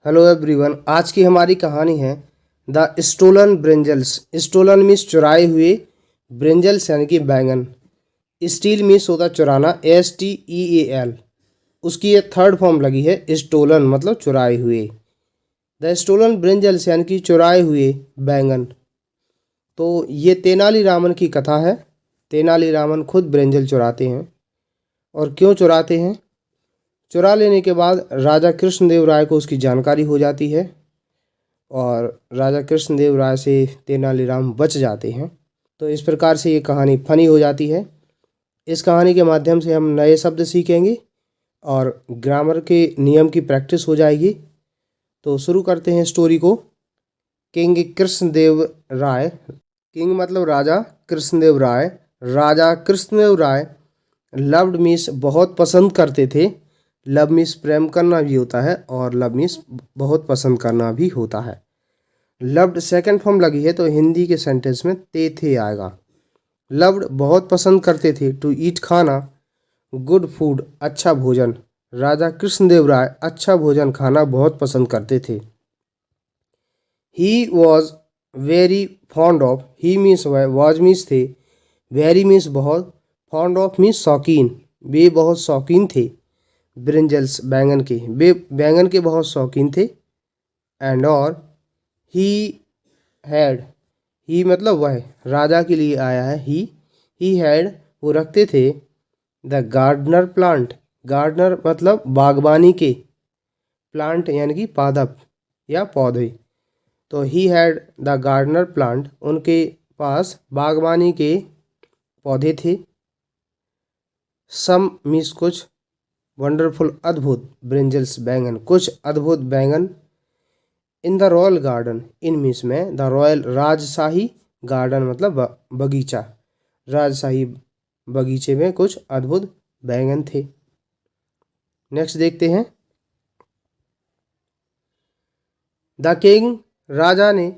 Hello everyone, आज की हमारी कहानी है the stolen brinjals. Stolen means चुराए हुए, ब्रिंजल्स यानी कि बैंगन। स्टील मीन्स होता चुराना, STEAL। उसकी ये थर्ड फॉर्म लगी है, स्टोलन मतलब चुराए हुए। द स्टोलन ब्रिंजल्स यानी कि चुराए हुए बैंगन। तो ये तेनालीरामन की कथा है। तेनालीरामन खुद ब्रिंजल चुराते हैं। और क्यों चुराते हैं? चुरा लेने के बाद राजा कृष्णदेव राय को उसकी जानकारी हो जाती है और राजा कृष्णदेव राय से तेनालीराम बच जाते हैं। तो इस प्रकार से ये कहानी फनी हो जाती है। इस कहानी के माध्यम से हम नए शब्द सीखेंगे और ग्रामर के नियम की प्रैक्टिस हो जाएगी। तो शुरू करते हैं स्टोरी को। किंग कृष्णदेव राय, किंग मतलब राजा, कृष्णदेव राय, राजा कृष्णदेव राय लव्ड मीन्स बहुत पसंद करते थे। लव मीन्स प्रेम करना भी होता है और लव मीन्स बहुत पसंद करना भी होता है। लव्ड सेकंड फॉर्म लगी है तो हिंदी के सेंटेंस में थे आएगा। लव्ड बहुत पसंद करते थे, टू ईट खाना, गुड फूड अच्छा भोजन। राजा कृष्णदेव राय अच्छा भोजन खाना बहुत पसंद करते थे। He was very fond of, he means was means थे, वेरी मीन्स बहुत, फॉन्ड ऑफ मीन्स शौकीन, वे बहुत शौकीन थे। ब्रिंजल्स बैंगन के, वे बैंगन के बहुत शौकीन थे। एंड और ही हैड, ही मतलब वह, राजा के लिए आया है ही हैड, वो रखते थे। द गार्डनर प्लांट, गार्डनर मतलब बागवानी के, प्लांट यानी कि पादप या पौधे। तो he had the gardener plant, उनके पास बागवानी के पौधे थे। सम मीन्स कुछ, वंडरफुल अद्भुत, ब्रिंजल्स बैंगन कुछ अद्भुत बैंगन। In the royal garden, in means में, द रॉयल राजशाही, गार्डन मतलब बगीचा, राजशाही बगीचे में कुछ अद्भुत बैंगन थे। नेक्स्ट देखते हैं। द किंग, राजा ने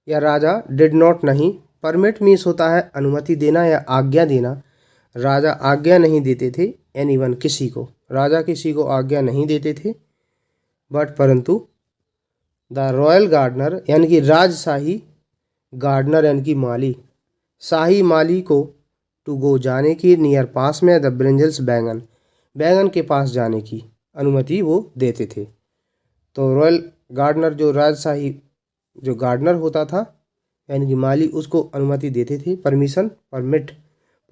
या राजा, डिड नॉट नहीं, परमिट मीन्स होता है अनुमति देना या आज्ञा देना। राजा आज्ञा नहीं देते थे, एनीवन किसी को, राजा किसी को आज्ञा नहीं देते थे। बट परंतु, द रॉयल गार्डनर यानी कि राजशाही, गार्डनर यानी कि माली, शाही माली को, टू गो जाने की, नियर पास में, द ब्रिंजल्स बैंगन, बैंगन के पास जाने की अनुमति वो देते थे। तो रॉयल गार्डनर जो राजशाही जो गार्डनर होता था यानी कि माली, उसको अनुमति देते थे, परमिशन, परमिट,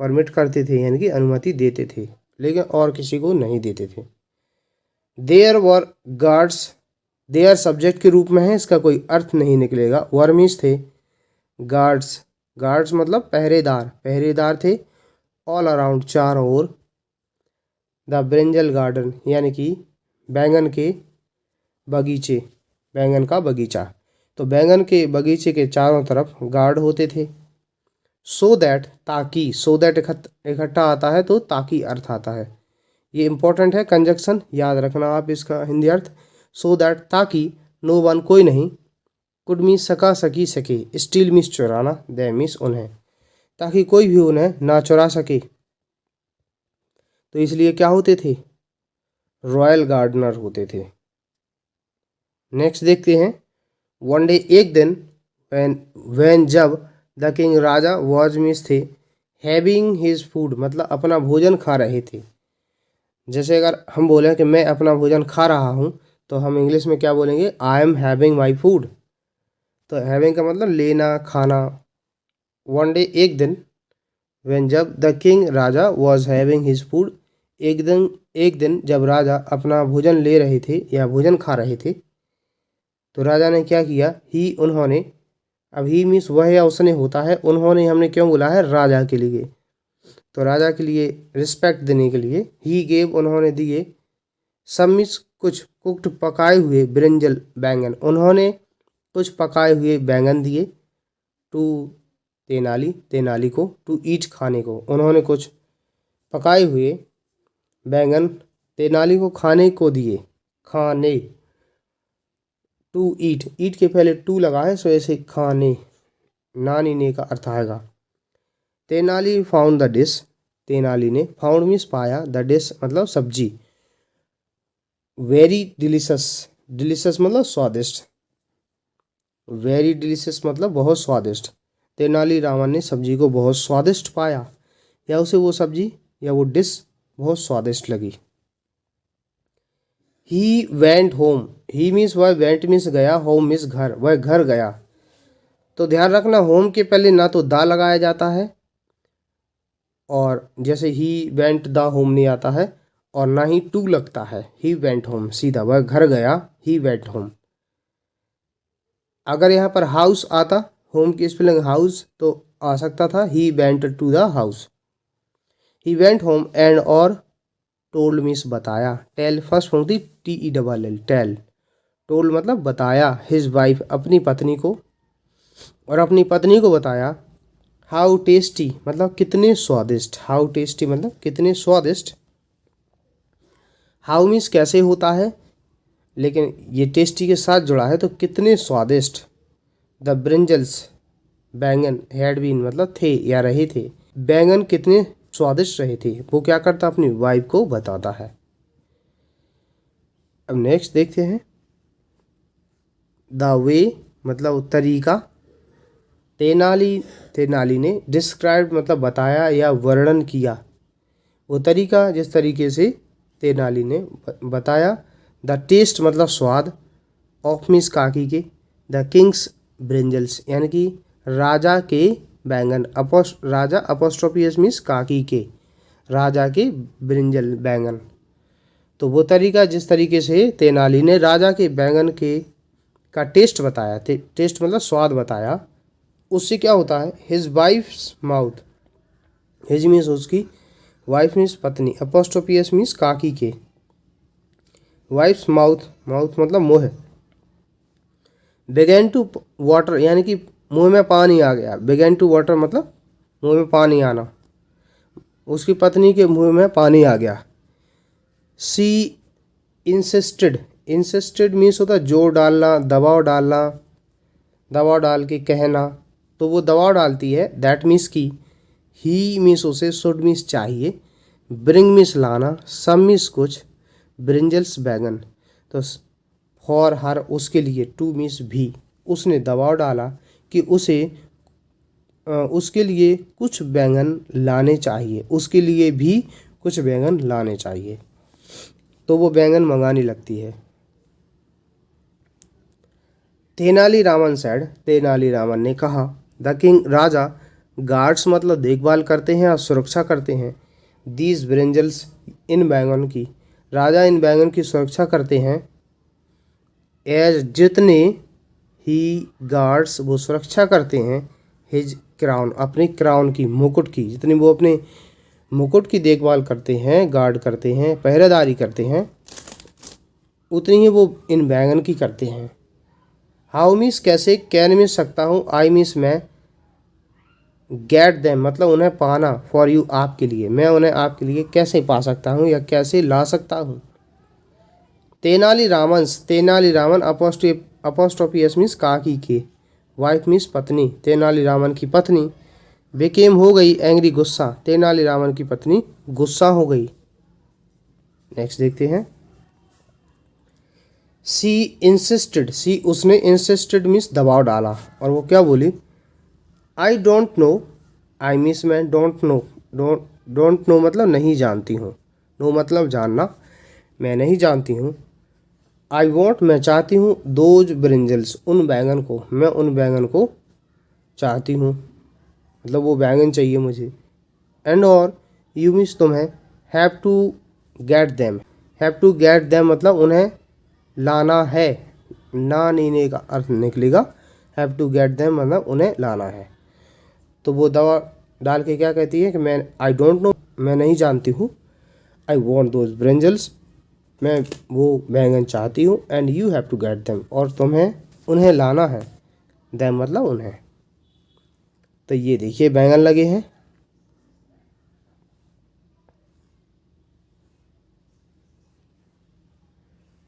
परमिट करते थे यानी कि अनुमति देते थे, लेकिन और किसी को नहीं देते थे। There were guards, there subject के रूप में है, इसका कोई अर्थ नहीं निकलेगा। वर मीन्स थे, गार्ड्स, गार्ड्स मतलब पहरेदार, पहरेदार थे। ऑल अराउंड चारों ओर। द ब्रिंजल गार्डन यानी कि बैंगन के बगीचे, बैंगन का बगीचा। तो बैंगन के बगीचे के चारों तरफ गार्ड होते थे। सो दैट ताकि, सो दैट इकट्ठा आता है तो ताकि अर्थ आता है। ये इंपॉर्टेंट है, कंजक्शन याद रखना आप इसका हिंदी अर्थ। सो दैट ताकि, नो वन कोई नहीं, कुड मीन्स सका सकी सके, स्टील मीन्स चुराना, दे मीन्स उन्हें, ताकि कोई भी उन्हें ना चुरा सके। तो इसलिए क्या होते थे? रॉयल गार्डनर होते थे। नेक्स्ट देखते हैं। वन डे, एक दिन, वैन जब, the king Raja, was means थे, हैविंग हिज फूड मतलब अपना भोजन खा रहे थे। जैसे अगर हम बोलें कि मैं अपना भोजन खा रहा हूँ तो हम इंग्लिश में क्या बोलेंगे? I am having my food. तो हैविंग का मतलब लेना, खाना। वन डे, एक दिन, व्हेन जब, the king Raja, was having his food, एक दिन जब राजा अपना भोजन ले रहे थे या भोजन खा रहे थे, तो राजा ने क्या किया? ही उन्होंने, अब ही मीन्स वह या उसने होता है, उन्होंने हमने क्यों बोला है? राजा के लिए। तो राजा के लिए रिस्पेक्ट देने के लिए ही गेव, उन्होंने दिए, सम मीन्स कुछ, कुक्ड पकाए हुए, ब्रिंजल बैंगन, उन्होंने कुछ पकाए हुए बैंगन दिए। टू तेनाली, तेनाली को, टू ईट खाने को, उन्होंने कुछ पकाए हुए बैंगन तेनाली को खाने को दिए, खाने। टू ईट, ईट के पहले टू लगा है सो ऐसे खाने, नानी ने का अर्थ आएगा। Tenali found the dish, Tenali ने, फाउंड मीन्स पाया, द डिश मतलब सब्जी, वेरी डिलीशियस, डिलीशियस मतलब स्वादिष्ट, वेरी डिलीशियस मतलब बहुत स्वादिष्ट। तेनालीरामन ने सब्जी को बहुत स्वादिष्ट पाया, या उसे वो सब्जी या वो डिश बहुत स्वादिष्ट लगी। ही वेंट होम, ही मीन्स वह, वेंट मीन्स गया, होम मीन्स घर, वह घर गया। तो ध्यान रखना होम के पहले ना तो दा लगाया जाता है, और जैसे ही वेंट द होम नहीं आता है, और ना ही टू लगता है। ही वेंट होम सीधा वह घर गया, ही वेंट होम। अगर यहाँ पर हाउस आता, होम की स्पेलिंग हाउस, तो आ सकता था he went to the house. He went home and और टोल्ड मीन्स बताया, टेल फर्स्ट होती TELL, टेल। टोल्ड मतलब बताया, हिज वाइफ अपनी पत्नी को, और अपनी पत्नी को बताया। हाउ टेस्टी मतलब कितने स्वादिष्ट, हाउ टेस्टी मतलब कितने स्वादिष्ट। हाउ मीन्स कैसे होता है, लेकिन ये टेस्टी के साथ जुड़ा है, तो कितने स्वादिष्ट। द ब्रिंजल्स बैंगन हैड बीन मतलब थे या रहे थे, बैंगन कितने स्वादिष्ट रहे थे, वो क्या करता अपनी वाइफ को बताता है। अब नेक्स्ट देखते हैं। द वे मतलब तरीका, तेनाली ने डिस्क्राइब मतलब बताया या वर्णन किया, वो तरीका जिस तरीके से तेनाली ने बताया। द टेस्ट मतलब स्वाद, ऑफ मीन्स काकी के, द किंग्स ब्रिंजल्स यानी कि राजा के बैंगन, राजा अपोस्ट्रोफी एस मीन्स काकी के, राजा के ब्रिंजल बैंगन। तो वो तरीका जिस तरीके से तेनाली ने राजा के बैंगन के का टेस्ट बताया, टेस्ट मतलब स्वाद बताया, उससे क्या होता है, his wives mouth, his means उसकी, वाइफ मीन्स पत्नी, अपोस्ट्रोफी एस मीन्स काकी के, वाइफ्स माउथ, माउथ मतलब मुँह, बिगेन टू वाटर यानी कि मुंह में पानी आ गया, बिगेन टू वाटर मतलब मुंह में पानी आना, उसकी पत्नी के मुंह में पानी आ गया। सी इंसिस्टेड, इंसिस्टेड मीन्स होता है जोर डालना, दबाव डालना, दबाव डाल के कहना, तो वो दबाव डालती है। दैट मीन्स की, ही मीन्स उसे, शुड मीन्स चाहिए, ब्रिंग मीन्स लाना, सम मीन्स कुछ, ब्रिंजल्स बैंगन, तो फॉर हर उसके लिए, टू मीन्स भी, उसने दबाव डाला कि उसे उसके लिए कुछ बैंगन लाने चाहिए, उसके लिए भी कुछ बैंगन लाने चाहिए, तो वो बैंगन मंगाने लगती है। तेनालीरामन सेड, तेनालीरामन ने कहा। द किंग राजा, गार्ड्स मतलब देखभाल करते हैं और सुरक्षा करते हैं, दीज ब्रिंजल्स इन बैंगन की, राजा इन बैंगन की सुरक्षा करते हैं। एज जितने, ही गार्ड्स वो सुरक्षा करते हैं, हिज क्राउन अपने क्राउन की, मुकुट की, जितनी वो अपने मुकुट की देखभाल करते हैं, गार्ड करते हैं, पहरेदारी करते हैं, उतनी ही वो इन बैंगन की करते हैं। हाउ मीन्स कैसे, कैन मीन्स सकता हूँ, आई मीन्स मैं, गेट देम मतलब उन्हें पाना, फॉर यू आपके लिए, मैं उन्हें आपके लिए कैसे पा सकता हूँ या कैसे ला सकता हूँ। तेनालीरामन अपोस्ट्रोफी एस मीन्स काकी के, वाइफ मीन्स पत्नी, तेनालीरामन की पत्नी, बेकेम हो गई, एंग्री गुस्सा, तेनालीरामन की पत्नी गुस्सा हो गई। नेक्स्ट देखते हैं। सी इंसिस्टेड, सी उसने, इंसिस्टेड मीन्स दबाव डाला, और वो क्या बोली, I don't know, I means मैं, डोंट नो, डोंट नो मतलब नहीं जानती हूँ, नो मतलब जानना, मैं नहीं जानती हूँ। आई वॉन्ट मैं चाहती हूँ, दोज ब्रिंजल्स उन बैंगन को, मैं उन बैंगन को चाहती हूँ, मतलब वो बैंगन चाहिए मुझे। एंड और यू मीन्स तुम्हें, have to get them, have to get them मतलब उन्हें लाना है, ना नीने का अर्थ निकलेगा, हैव टू गेट देम मतलब उन्हें लाना है। तो वो दवा डाल के क्या कहती है कि मैं, आई डोंट नो मैं नहीं जानती हूँ, आई वॉन्ट दोज ब्रिंजल्स मैं वो बैंगन चाहती हूँ, and you have to get them और तुम्हें उन्हें लाना है, देम मतलब उन्हें। तो ये देखिए बैंगन लगे हैं,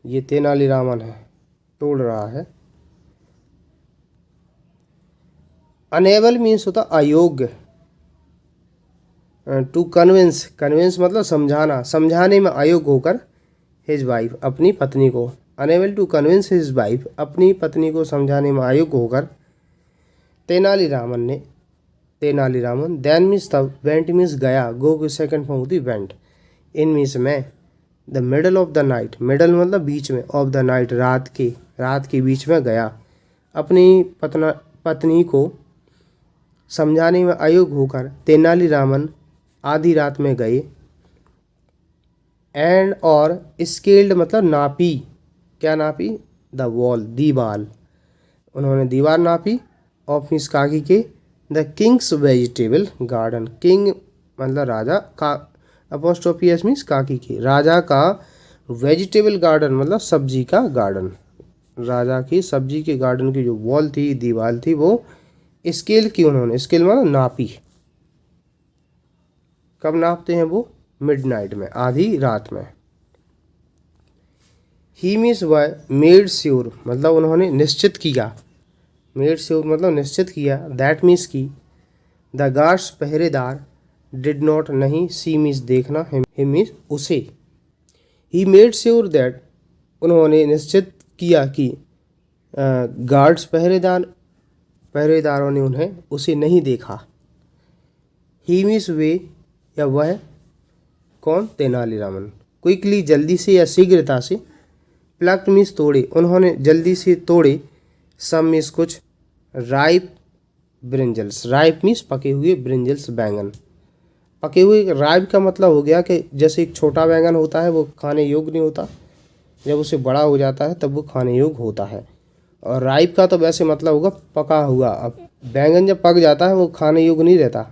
ये तेनालीरामन है, तोड़ रहा है। अनेबल मीन्स होता अयोग्य, टू कन्विंस, कन्विंस मतलब समझाना, समझाने में अयोग्य होकर, हिज वाइफ अपनी पत्नी को, unable to convince his wife, अपनी पत्नी को समझाने में अयोग्य होकर तेनालीरामन देन मीन्स तब, वेंट मीन्स गया, गो की सेकंड फॉर्म होती वेंट, इन मीन्स में, the middle of the night, middle मतलब बीच में, ऑफ द नाइट रात के बीच में गया, अपनी पत्नी को समझाने में अयोग्य होकर तेनालीरामन आधी रात में गए। एंड और स्केल्ड मतलब नापी, क्या नापी, द वॉल दीवार, उन्होंने दीवार नापी, ऑफ मीन्स काकी के, the Kings vegetable garden, king मतलब राजा का, अपोस्ट्रोफी एस मीन्स काकी के, राजा का वेजिटेबल गार्डन मतलब सब्जी का गार्डन, राजा की सब्जी के गार्डन की जो वॉल थी, दीवार थी, वो स्केल की, उन्होंने स्केल मतलब नापी। कब नापते हैं वो, मिडनाइट में, आधी रात में। ही मीन्स वह, मेड श्योर मतलब उन्होंने निश्चित किया, मेड श्योर मतलब निश्चित किया, दैट मीन्स की, द गार्ड्स पहरेदार, डिड नॉट नहीं, सी मीन्स देखना, हिम मीन्स उसे, ही मेड श्योर दैट उन्होंने निश्चित किया कि गार्ड्स पहरेदारों ने उन्हें उसे नहीं देखा। ही मीन्स वे या वह, कौन, तेनालीरामन, क्विकली जल्दी से या शीघ्रता से, प्लक्ड मीन्स तोड़े, उन्होंने जल्दी से तोड़े, सम मीन्स कुछ, राइप ब्रिंजल्स, राइप मीन्स पके हुए, ब्रिंजल्स बैंगन, पके हुए, राइप का मतलब हो गया कि जैसे एक छोटा बैंगन होता है वो खाने योग्य नहीं होता, जब उसे बड़ा हो जाता है तब वो खाने योग्य होता है, और राइप का तो वैसे मतलब होगा पका हुआ। अब बैंगन जब पक जाता है वो खाने योग्य नहीं रहता,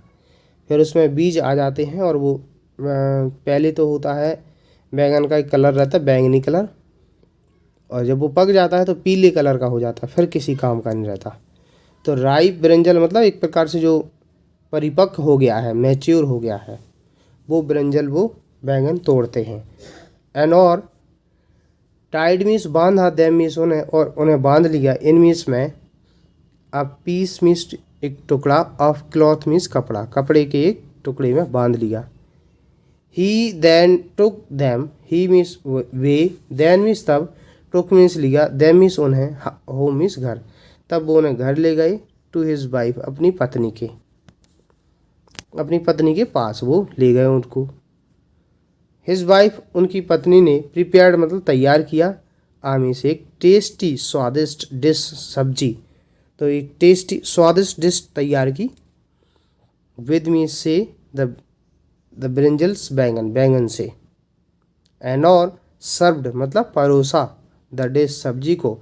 फिर उसमें बीज आ जाते हैं, और वो पहले तो होता है बैंगन का एक कलर रहता है बैंगनी कलर, और जब वो पक जाता है तो पीले कलर का हो जाता है, फिर किसी काम का नहीं रहता। तो राइप ब्रिंजल मतलब एक प्रकार से जो परिपक्व हो गया है, मैच्योर हो गया है, वो ब्रिंजल, वो बैंगन तोड़ते हैं। एंड और टाइड मीन्स बांधा, देम मीन्स उन्हें, और उन्हें बांध लिया, इन मीन्स में, अ पीस मीन्स एक टुकड़ा, ऑफ क्लॉथ मीन्स कपड़ा, कपड़े के एक टुकड़े में बांध लिया। ही देन टुक देम, ही मीन्स वे, देन मीन्स तब, टुक मीन्स लिया, देम मीन्स उन्हें, होम मीन्स घर, तब वो उन्हें घर ले गए, टू हिज वाइफ अपनी पत्नी के पास वो ले गए उनको। हिज वाइफ उनकी पत्नी ने, प्रिपेयर्ड मतलब तैयार किया, आमी से एक टेस्टी स्वादिष्ट डिश सब्जी, तो एक टेस्टी स्वादिष्ट डिश तैयार की, विद मी से, द ब्रिंजल्स बैंगन से, एंड और सर्व्ड मतलब परोसा, द डिश सब्जी को,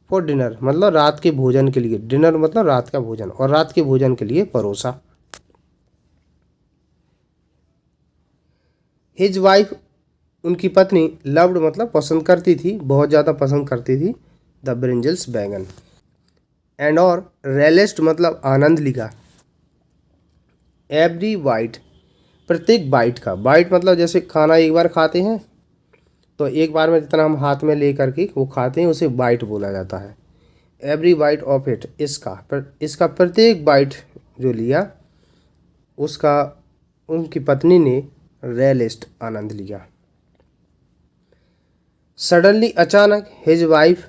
फॉर डिनर मतलब रात के भोजन के लिए, डिनर मतलब रात का भोजन, और रात के भोजन के लिए परोसा। हिज वाइफ उनकी पत्नी, लव्ड मतलब पसंद करती थी, बहुत ज़्यादा पसंद करती थी, द ब्रिंजल्स बैंगन। एंड और रेलिस्ड मतलब आनंद लिया, एवरी बाइट प्रत्येक बाइट का, बाइट मतलब जैसे खाना एक बार खाते हैं तो एक बार में जितना हम हाथ में ले करके वो खाते हैं उसे बाइट बोला जाता है। एवरी बाइट ऑफ इट, इसका प्रत्येक बाइट जो लिया उसका उनकी पत्नी ने रेलिस्ट आनंद लिया। सडनली अचानक, हिज वाइफ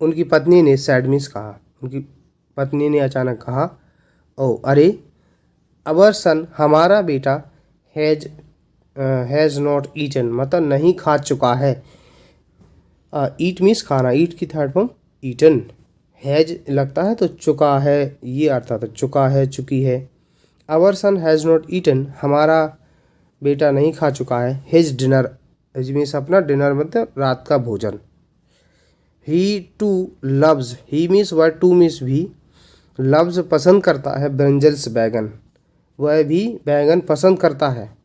उनकी पत्नी ने, सैड मीन्स कहा, उनकी पत्नी ने अचानक कहा, ओ अरे, अवर सन हमारा बेटा, हैज़ नॉट ईटन मतलब नहीं खा चुका है, ईट मीन्स खाना, ईट की थर्ड फॉर्म ईटन, हैज लगता है तो चुका है, ये अर्थ आता है, चुका है, चुकी है। अवर सन हैज़ नॉट ईटन हमारा बेटा नहीं खा चुका है, हिज डिनर, हिज मीन्स अपना, डिनर मतलब रात का भोजन। ही टू लव्स, ही मीन्स वह, टू मीन्स भी, लव्स पसंद करता है, ब्रिंजल्स बैंगन, वह भी बैंगन पसंद करता है।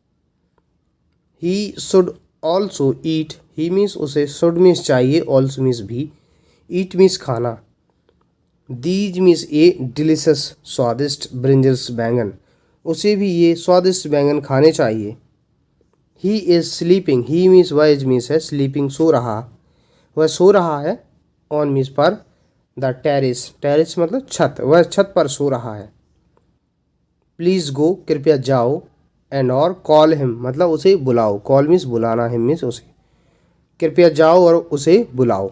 He should also eat, he means उसे, शुड मीन्स चाहिए, ऑल्सो मीन्स भी, ईट मीन्स खाना, दीज मीन्स ए डिलीशियस स्वादिष्ट ब्रिंजल्स बैंगन, उसे भी ये स्वादिष्ट बैंगन खाने चाहिए। He is sleeping, he means वह, इज मीन्स है, स्लीपिंग सो रहा, वह सो रहा है, ऑन मीन्स पर, द टेरिस, टेरिस मतलब छत, वह छत पर सो रहा है। प्लीज़ गो कृपया जाओ, एंड और कॉल हिम मतलब उसे बुलाओ, कॉल मीन्स बुलाना, हिम मीन्स उसे, कृपया जाओ और उसे बुलाओ।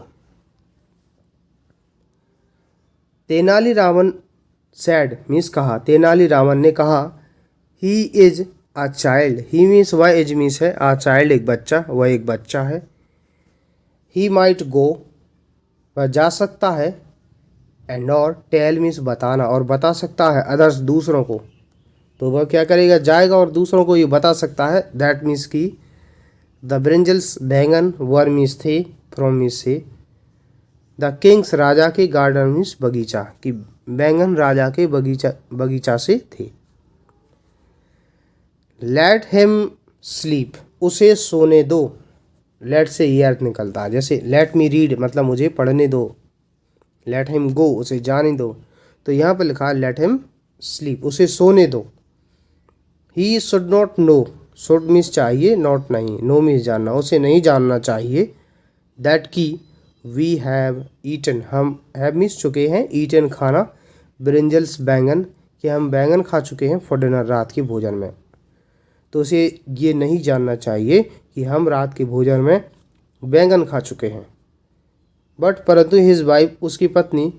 तेनालीरामन सैड मीन्स कहा, तेनालीरामन ने कहा, he is a child, he means वह, इज मीन्स है, अ चाइल्ड एक बच्चा, वह एक बच्चा है। ही माइट गो वह जा सकता है, एंड और टेल मीन्स बताना, और बता सकता है अदर्स दूसरों को, तो वह क्या करेगा, जाएगा और दूसरों को ये बता सकता है। दैट मीन्स की द ब्रिंजल्स बैंगन वर मीन्स थे, फ्रॉम मीन्स से, द किंग्स राजा के गार्डन मीन्स बगीचा, कि बैंगन राजा के बगीचा से थे। लेट हिम स्लीप उसे सोने दो, लेट से ये अर्थ निकलता है, जैसे लेट मी रीड मतलब मुझे पढ़ने दो, लेट हिम गो उसे जाने दो, तो यहाँ पर लिखा है लेट हिम स्लीप उसे सोने दो। He should not know, should means चाहिए, नॉट नहीं, नो मीन्स जानना, उसे नहीं जानना चाहिए, दैट की वी हैव ईटन हम, हैव मीन्स चुके हैं, ईटन खाना, ब्रिंजल्स बैंगन कि हम बैंगन खा चुके हैं, फॉर डिनर रात के भोजन में, तो उसे ये नहीं जानना चाहिए कि हम रात के भोजन में बैंगन खा चुके हैं। बट परंतु हिज वाइफ उसकी पत्नी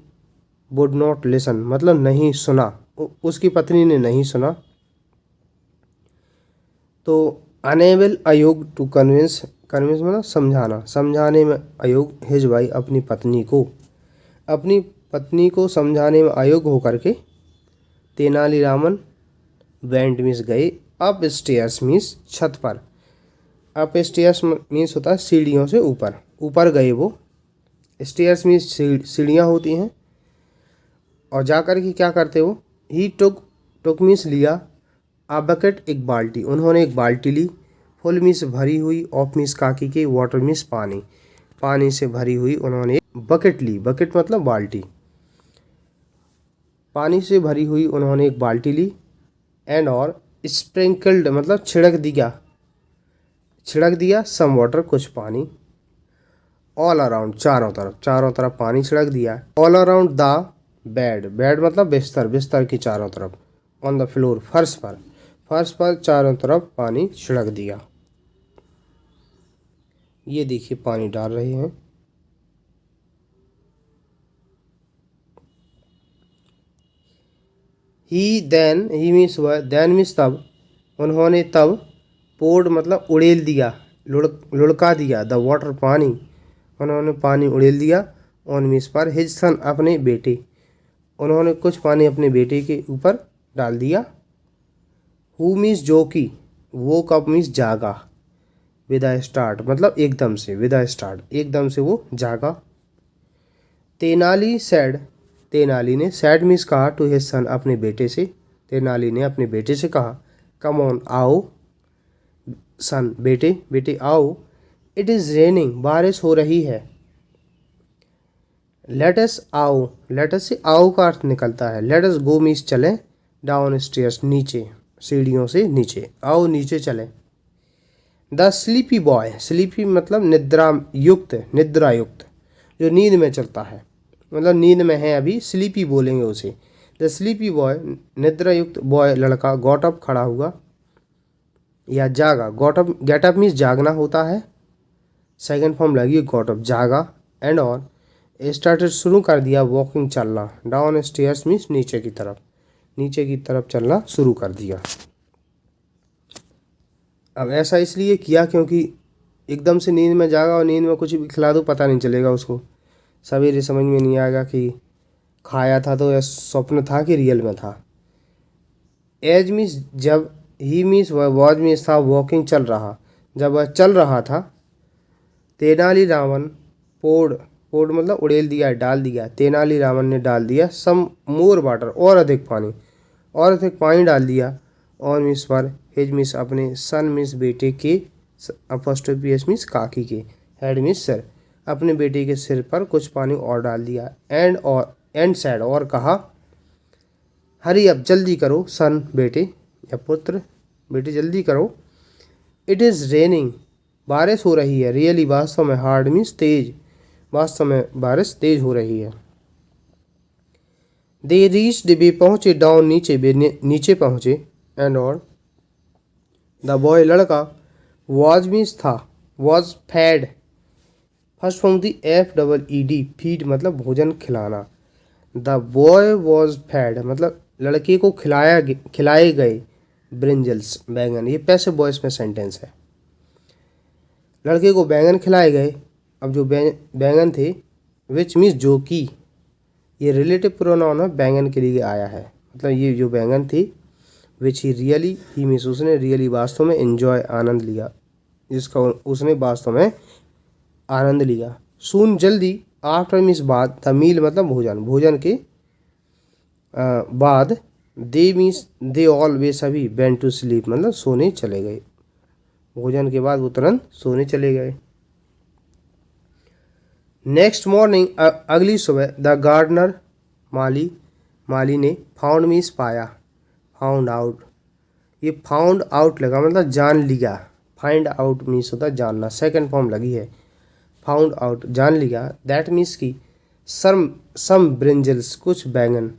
वुड नॉट लिसन मतलब नहीं सुना, उसकी पत्नी ने नहीं सुना। तो अनेबल अयोग टू कन्विंस, कन्विंस मतलब समझाना, समझाने में अयोग, हिज वाइफ अपनी पत्नी को समझाने में अयोग होकर के, तेनालीरामन वेंट मीन्स गए, अप स्टेयर्स मीन्स छत पर, अप स्टेयर्स मीन्स होता है सीढ़ियों से ऊपर, ऊपर गए वो, स्टेयर्स मीन्स सीढ़ियाँ होती हैं, और जाकर के क्या करते वो, ही टुक मीन्स लिया, आ बकेट एक बाल्टी, उन्होंने एक बाल्टी ली, फुल मीन्स भरी हुई, ऑफ मीन्स काकी के, वाटर मीन्स पानी, पानी से भरी हुई उन्होंने बकेट ली, बकेट मतलब बाल्टी, पानी से भरी हुई उन्होंने एक बाल्टी ली, एंड और स्प्रिंकल्ड मतलब छिड़क दिया सम वाटर कुछ पानी, ऑल अराउंड चारों तरफ पानी छिड़क दिया, all around the bed, bed मतलब बिस्तर, बिस्तर की चारों तरफ, ऑन द फ्लोर फर्श पर चारों तरफ पानी छिड़क दिया। ये देखिए पानी डाल रहे हैं। ही मीन्स तब, उन्होंने तब, पोर्ड मतलब उड़ेल दिया, लुढ़का दिया, द वाटर पानी, उन्होंने पानी उड़ेल दिया, ऑन मीन्स पर, हिज सन अपने बेटे, उन्होंने कुछ पानी अपने बेटे के ऊपर डाल दिया। हु मीन्स जो कि, वो कब मीन्स जागा, विद अ स्टार्ट मतलब एकदम से, विद अ स्टार्ट एकदम से वो जागा। तेनाली सैड, तेनाली ने, सैड मीन्स कहा, टू हिज सन अपने बेटे से, तेनाली ने अपने बेटे से कहा, कम ऑन आओ, सन बेटे आओ, इट इज़ रेनिंग बारिश हो रही है। लेटस आओ, लेटस से आओ का अर्थ निकलता है, लेटस गो मीन्स चलें, डाउन स्टेयर्स नीचे, सीढ़ियों से नीचे, आओ नीचे चलें। द स्लीपी बॉय, स्लीपी मतलब निद्रा युक्त, जो नींद में चलता है, मतलब नींद में है अभी, स्लीपी बोलेंगे उसे। द स्लीपी बॉय निद्रा युक्त बॉय लड़का, गॉट अप खड़ा हुआ या जागा, गेट अप मीन्स जागना होता है, सेकंड फॉर्म लगी गॉट अप जागा, एंड और स्टार्टेड शुरू कर दिया, वॉकिंग चलना, डाउन स्टेयर्स मीन्स नीचे की तरफ चलना शुरू कर दिया। अब ऐसा इसलिए किया क्योंकि एकदम से नींद में जागा और नींद में कुछ भी खिला दो पता नहीं चलेगा उसको, सवेरे समझ में नहीं आएगा कि खाया था तो या स्वप्न था कि रियल में था। एज मीन्स जब, ही मीन्स वॉज मीन्स था, वॉकिंग चल रहा, जब वह चल रहा था। तेनालीरामन पोर्ड मतलब उड़ेल दिया, डाल दिया, तेनालीरामन ने डाल दिया, सम मोर वाटर और अधिक पानी डाल दिया, और मीन्स पर, हिज मीन्स अपने, सन मीन्स बेटे के, अपोस्ट्रोफी एस मीन्स काकी के, हेड मीन्स सिर, अपने बेटे के सिर पर कुछ पानी और डाल दिया, एंड सैड और कहा, हरी अब जल्दी करो, सन बेटे या पुत्र, बेटे जल्दी करो, इट इज़ रेनिंग बारिश हो रही है, रियली वास्तव में, हार्ड मीन्स तेज, वास्तव में बारिश तेज हो रही है। दे रीच्ड वे पहुँचे, डाउन नीचे पहुँचे, एंड और द बॉय लड़का, वॉज मीन्स था, वॉज फेड फर्स्ट फॉर्म थी FEED, फीड मतलब भोजन खिलाना। द बॉय वॉज फेड मतलब लड़के को खिलाए गए ब्रिंजल्स बैंगन। ये पैसिव वॉइस में सेंटेंस है। लड़के को बैंगन खिलाए गए। अब जो बैंगन थे विच मीन्स जो कि, ये रिलेटिव प्रोनाउन है, बैंगन के लिए आया है। मतलब ये जो बैंगन थी विच ही मीन्स उसने रियली वास्तव में एंजॉय आनंद लिया, जिसका उसने वास्तव में आनंद लिया। सून जल्दी, आफ्टर मीन्स बाद, द मील मतलब भोजन, भोजन के बाद, दे मीन्स दे ऑल वे सभी, वेंट टू स्लीप मतलब सोने चले गए। भोजन के बाद वो तुरंत सोने चले गए। नेक्स्ट मॉर्निंग अगली सुबह, द गार्डनर माली ने, फाउंड मीन्स पाया, फाउंड आउट, ये फाउंड आउट लगा मतलब जान लिया। फाइंड आउट मीन्स होता है जानना, सेकंड फॉर्म लगी है। फाउंड आउट जान लिया। दैट मीन्स की सम ब्रिंजल्स कुछ बैंगन,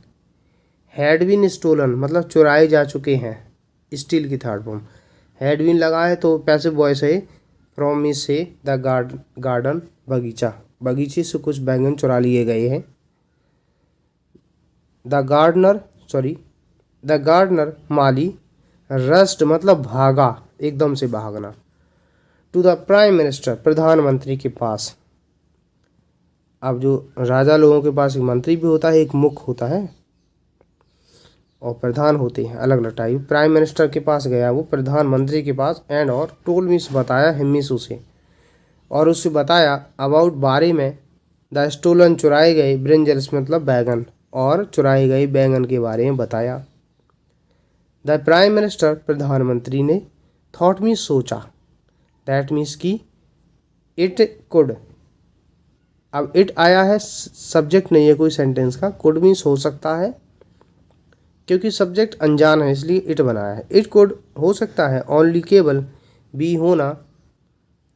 हैड बीन स्टोलन मतलब चुराए जा चुके हैं। स्टील की थर्ड फॉर्म, हैड बीन लगा है तो पैसिव वॉइस है। फ्रॉम मीन्स से द गार्डन बगीचा, बगीचे से कुछ बैंगन चुरा लिए गए हैं। द गार्डनर माली रस्ट मतलब भागा, एकदम से भागना। टू द प्राइम मिनिस्टर प्रधानमंत्री के पास। अब जो राजा लोगों के पास एक मंत्री भी होता है, एक मुख्य होता है और प्रधान होते हैं, अलग अलग टाइप। प्राइम मिनिस्टर के पास गया वो, प्रधानमंत्री के पास। एंड और टोल मीन्स बताया, हिम मीन्स उसे, और उससे बताया, अबाउट बारे में, द स्टोलन चुराए गए, ब्रिंजल्स मतलब बैगन, और चुराए गए बैंगन के बारे में बताया। द प्राइम मिनिस्टर प्रधानमंत्री ने, थॉट मीन्स सोचा, दैट मीन्स की, इट कुड, अब इट आया है, सब्जेक्ट नहीं है कोई सेंटेंस का। कुड मीन्स हो सकता है, क्योंकि सब्जेक्ट अनजान है इसलिए इट बनाया है। इट कुड हो सकता है, ओनली केवल, बी होना,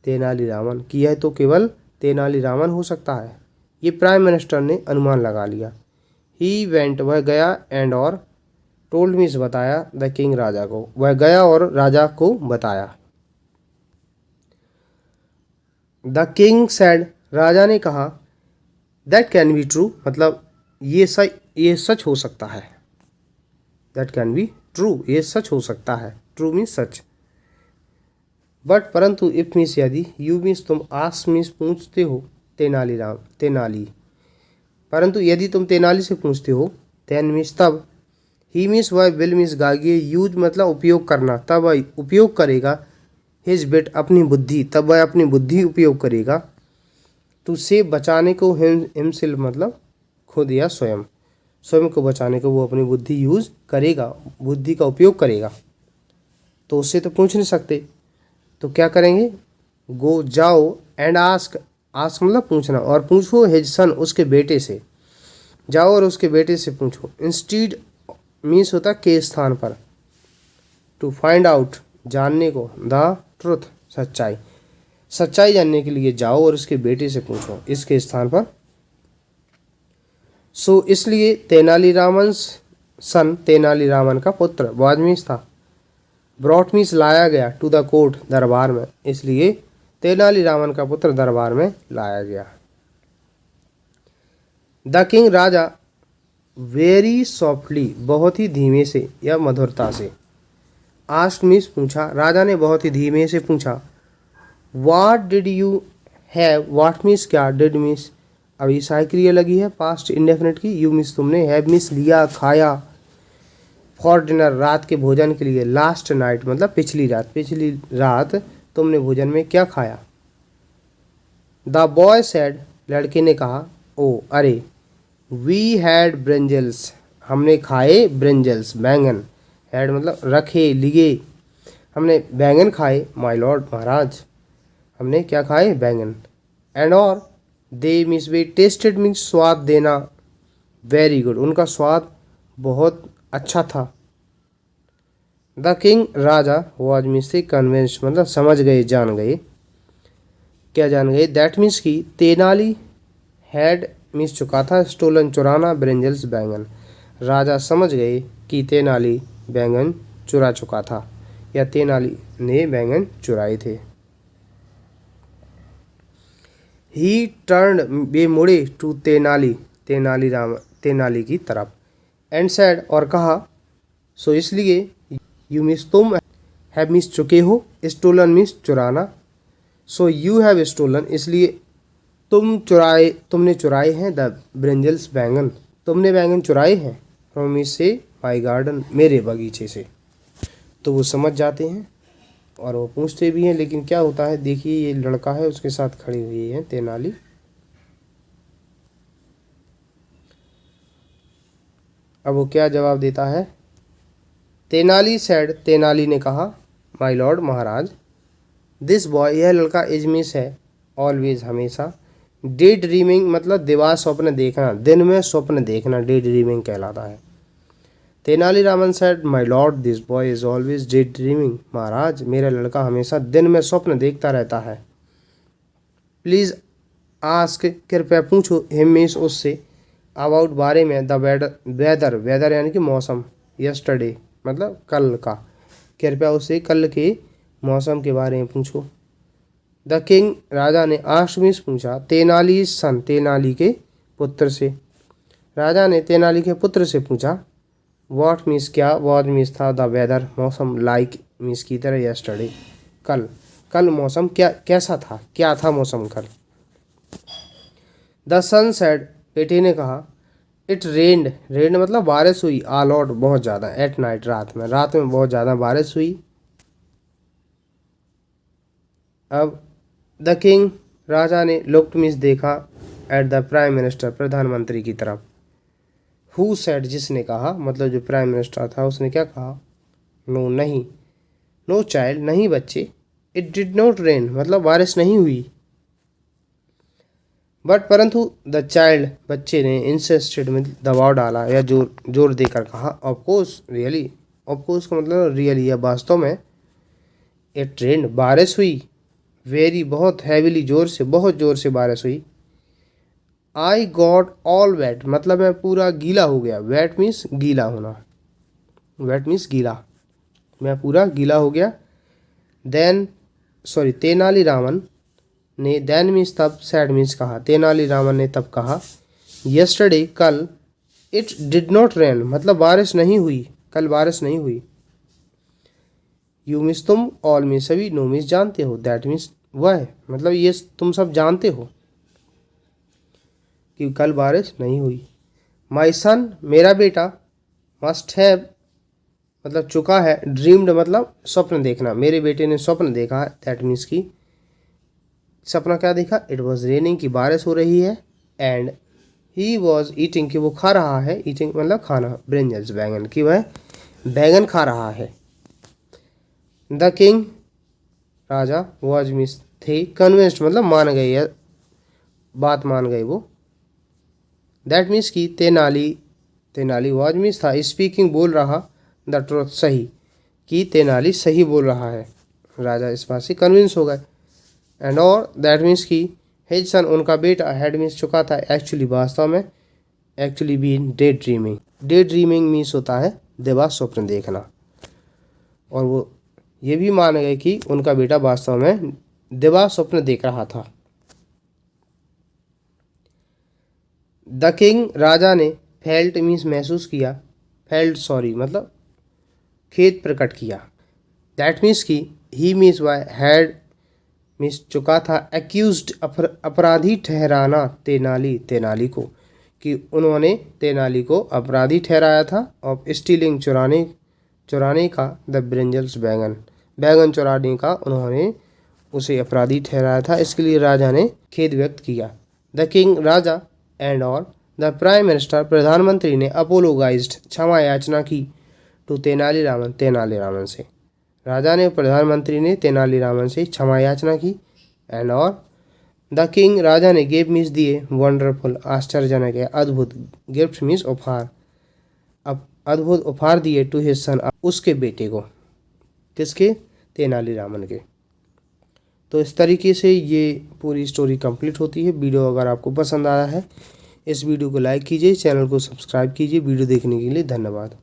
तेनालीरामन की है तो केवल तेनालीरामन हो सकता है। ये प्राइम मिनिस्टर ने अनुमान लगा लिया। ही वेंट वह गया, एंड और, टोल्ड मीन्स बताया, द किंग राजा को, वह गया और राजा को बताया। द किंग सैड राजा ने कहा, दैट कैन बी ट्रू मतलब ये सच हो सकता है। दैट कैन बी ट्रू ये सच हो सकता है। True means such. बट परंतु, इफ मीन्स यदि, यू मीन्स तुम, आस्क मीन्स पूछते हो, तेनाली, परंतु यदि तुम तेनाली से पूछते हो, देन मीन्स तब, ही मीन्स वह, विल मीन्स गाइए, यूज मतलब उपयोग करना, तब वह उपयोग करेगा, हिज बिट अपनी बुद्धि, तब वह अपनी बुद्धि उपयोग करेगा, टू से बचाने को, हिमसेल्फ मतलब खुद या स्वयं, स्वयं को बचाने को वो अपनी बुद्धि यूज करेगा, बुद्धि का उपयोग करेगा। तो उससे तो पूछ नहीं सकते, तो क्या करेंगे, गो जाओ, एंड आस्क मतलब पूछना, और पूछो हिज सन उसके बेटे से, जाओ और उसके बेटे से पूछो। इंस्टीड मीन्स होता के स्थान पर, टू फाइंड आउट जानने को, द ट्रुथ सच्चाई जानने के लिए जाओ और उसके बेटे से पूछो, इसके स्थान पर। सो इसलिए तेनालीरामन सन, तेनालीरामन का पुत्र, वाज मीन्स था, ब्रॉट मीन्स लाया गया, टू द कोर्ट दरबार में, इसलिए तेनालीरामन का पुत्र दरबार में लाया गया। The king Raja, very softly बहुत ही धीमे से या मधुरता से, आस्क्ड मीन्स पूछा, राजा ने बहुत ही धीमे से पूछा, what did you have, what means क्या, डिड मीन्स अभी सहायक क्रिया लगी है पास्ट इंडेफिनिट की, यू मीन्स तुमने, हैव मीन्स लिया खाया, फॉर डिनर रात के भोजन के लिए, लास्ट नाइट मतलब पिछली रात तुमने भोजन में क्या खाया। द बॉय सेड लड़के ने कहा, ओ अरे, वी हैड ब्रिंजल्स हमने खाए, ब्रिंजल्स बैंगन, हैड मतलब रखे लिए, हमने बैंगन खाए, माय लॉर्ड महाराज, हमने क्या खाए, बैंगन। एंड और, दे मीन्स वे, टेस्टेड मीन्स स्वाद देना, वेरी गुड उनका स्वाद बहुत अच्छा था। The king Raja, was means से कन्विंस्ड मतलब समझ गए, जान गए, क्या जान गए, दैट मीन्स की, तेनाली हैड मीन्स चुका था, स्टोलन चुराना, ब्रिंजल्स बैंगन, राजा समझ गए कि तेनाली बैंगन चुरा चुका था या तेनाली ने बैंगन चुराए थे। ही टर्न, वे मुड़े, टू तेनाली, तेनाली की तरफ, एंड सेड, और कहा, सो इसलिए, यू मीन्स तुम, हैव मीन्स चुके हो, स्टोलन मीन्स चुराना, सो यू हैव स्टोलन इसलिए तुमने चुराए हैं, द ब्रिंजल्स बैंगन, तुमने बैंगन चुराए हैं, फ्रॉम मीन्स से, माई गार्डन मेरे बगीचे से। तो वो समझ जाते हैं और वो पूछते भी हैं, लेकिन क्या होता है देखिए, ये लड़का है उसके साथ खड़ी हुई है तेनाली। अब वो क्या जवाब देता है, तेनाली सेड, तेनाली ने कहा, my Lord Maharaj, this boy, यह लड़का, इज मिस है, ऑलवेज हमेशा, डे ड्रीमिंग मतलब दिवा स्वप्न देखना, दिन में स्वप्न देखना डे ड्रीमिंग कहलाता है। Tenaliraman said, my lord, this boy is always day dreaming, महाराज मेरा लड़का हमेशा दिन में स्वप्न देखता रहता है। प्लीज़ आस्क, कृपया पूछो, हिम मीन्स उससे, अबाउट बारे में, द वेदर, वेदर यानी कि मौसम, यस्टरडे मतलब कल का, कृपया उससे कल के मौसम के बारे में पूछो। द किंग, राजा ने, आस्क्ड मीन्स पूछा, तेनाली सन, तेनाली के पुत्र से, राजा ने तेनाली के पुत्र से पूछा, वॉट मीन्स क्या, वॉट मीन्स था, द वेदर मौसम, लाइक मीन्स की तरह, यस्टरडे कल, कल मौसम क्या कैसा था, क्या था मौसम कल। द सन सेड, बेटे ने कहा, इट रेन्ड, रेन्ड मतलब बारिश हुई, आ लॉट बहुत ज़्यादा, एट नाइट रात में बहुत ज़्यादा बारिश हुई। अब द किंग, राजा ने, लुक्ड मीन्स देखा, एट द प्राइम मिनिस्टर, प्रधानमंत्री की तरफ। हु सेड, जिसने कहा, मतलब जो प्राइम मिनिस्टर था उसने क्या कहा, नो नहीं, नो चाइल्ड नहीं बच्चे, इट डिड नॉट रेन मतलब बारिश नहीं हुई, बट परंतु द चाइल्ड बच्चे ने, इंसिस्टेड में दबाव डाला या जोर देकर कहा, ऑफकोर्स रियली, ऑफकोर्स का मतलब रियली या वास्तव में, इट रेन बारिश हुई, वेरी बहुत, हैविली जोर से, बहुत जोर से बारिश हुई। आई गॉट ऑल वेट मतलब मैं पूरा गीला हो गया, वेट मीन्स गीला होना, वेट मीन्स गीला, मैं पूरा गीला हो गया। देन सॉरी, तेनालीरामन ने, देन मीन्स तब, सैड मीन्स कहा, तेनालीरामन ने तब कहा, यस्टरडे कल, इट डिड नॉट रेन मतलब बारिश नहीं हुई, कल बारिश नहीं हुई। यू मीन्स तुम, ऑल मीन्स सभी, नो मीन्स जानते हो, दैट मीन्स वह मतलब ये तुम सब जानते हो कि कल बारिश नहीं हुई। माई सन मेरा बेटा, मस्ट हैव मतलब चुका है, ड्रीम्ड मतलब स्वप्न देखना, मेरे बेटे ने स्वप्न देखा है, दैट मीन्स की सपना क्या देखा, इट वॉज रेनिंग की बारिश हो रही है, एंड ही वॉज ईटिंग की वो खा रहा है, ईटिंग मतलब खाना, ब्रिंजल्स बैंगन की वह बैंगन खा रहा है। The king, Raja, was means थे, कन्विंस्ड मतलब मान गए या बात मान गए वो, दैट मीन्स की तेनाली, तेनाली वॉज मीन्स था, स्पीकिंग बोल रहा, द ट्रुथ सही, कि तेनाली सही बोल रहा है, राजा इस बात से कन्विंस हो गए। एंड और दैट मीन्स की हिज सन उनका बेटा, हैड मीन्स चुका था, एक्चुअली वास्तव में, actually been day dreaming, day dreaming means होता है दिवा स्वप्न देखना, और वो ये भी मान गए कि उनका बेटा वास्तव में दिवा स्वप्न देख रहा था। द किंग, राजा ने, फेल्ट मीन्स महसूस किया, फेल्ट सॉरी मतलब खेद प्रकट किया, दैट मीन्स की ही मीन्स वाई, हैड मीन्स चुका था, एक्यूज्ड अपराधी ठहराना, तेनाली, तेनाली को, कि उन्होंने तेनाली को अपराधी ठहराया था, ऑफ स्टीलिंग चुराने का, द ब्रिंजल्स बैंगन, बैंगन चुराने का उन्होंने उसे अपराधी ठहराया था, इसके लिए राजा ने खेद व्यक्त किया। द किंग, राजा, एंड और द प्राइम मिनिस्टर, प्रधानमंत्री ने, अपोलोगाइज्ड क्षमा याचना की, टू तेनालीरामन, तेनालीरामन से, राजा ने, प्रधानमंत्री ने तेनालीरामन से क्षमा याचना की। एंड और द किंग, राजा ने, गेव मीन्स दिए, वंडरफुल आश्चर्यजनक है, अद्भुत, गिफ्ट मीन्स उपहार, अब अद्भुत उपहार दिए, टू हिज सन उसके बेटे को, किसके, तेनालीरामन के। तो इस तरीके से ये पूरी स्टोरी कंप्लीट होती है। वीडियो अगर आपको पसंद आया है, इस वीडियो को लाइक कीजिए, चैनल को सब्सक्राइब कीजिए। वीडियो देखने के लिए धन्यवाद।